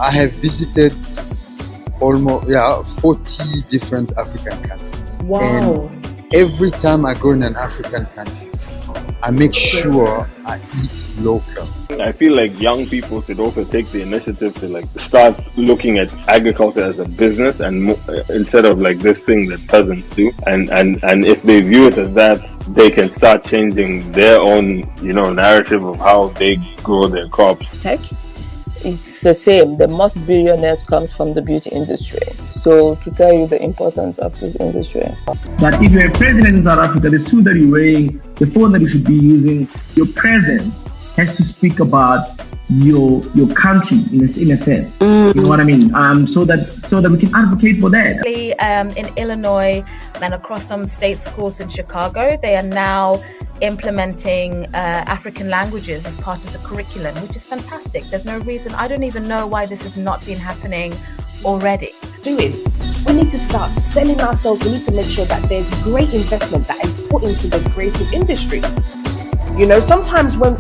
I have visited almost 40 different African countries. Wow. And every time I go in an African country, I make sure I eat local. I feel like young people should also take the initiative to like start looking at agriculture as a business and instead of like this thing that cousins do. And if they view it as that, they can start changing their own, narrative of how they grow their crops. Tech is the same. The most billionaires comes from the beauty industry. So to tell you the importance of this industry. But if you're a president in South Africa, the suit that you're wearing, the phone that you should be using, your presence has to speak about your country in a sense. You know what I mean? So that we can advocate for that. In Illinois and across some state schools in Chicago, they are now implementing African languages as part of the curriculum, which is fantastic. There's no reason, I don't even know why this has not been happening already. Do it. We need to start selling ourselves. We need to make sure that there's great investment that is put into the creative industry. Sometimes when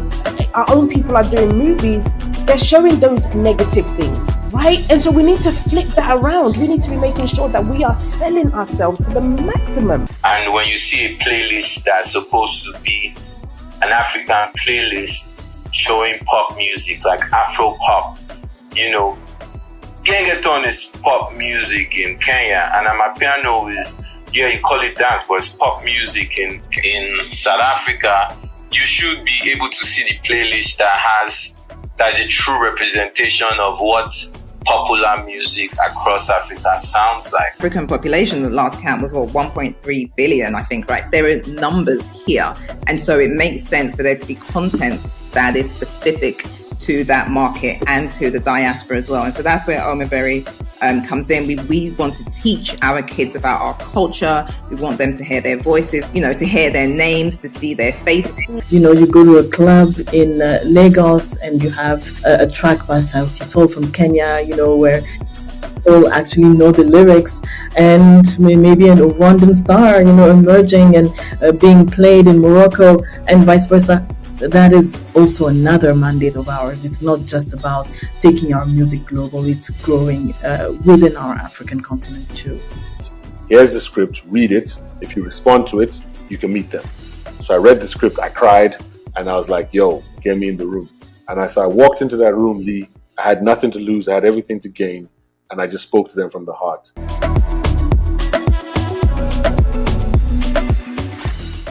our own people are doing movies, they're showing those negative things, right? And so we need to flip that around. We need to be making sure that we are selling ourselves to the maximum. And when you see a playlist that's supposed to be an African playlist showing pop music, like Afro pop, Gengeton is pop music in Kenya, and Amapiano is, you call it dance, but it's pop music in South Africa. You should be able to see the playlist that's a true representation of what popular music across Africa sounds like. African population, the last count was 1.3 billion, I think, right? There are numbers here. And so it makes sense for there to be content that is specific to that market and to the diaspora as well. And so that's where Omoberry comes in. We want to teach our kids about our culture. We want them to hear their voices, to hear their names, to see their faces. You go to a club in Lagos and you have a track by Sauti Sol from Kenya, where people actually know the lyrics, and maybe an Rwandan star, emerging and being played in Morocco and vice versa. That is also another mandate of ours. It's not just about taking our music global, it's growing within our African continent too. Here's the script, read it. If you respond to it, you can meet them. So I read the script, I cried, and I was like, yo, get me in the room. And I walked into that room, Lee. I had nothing to lose, I had everything to gain, and I just spoke to them from the heart.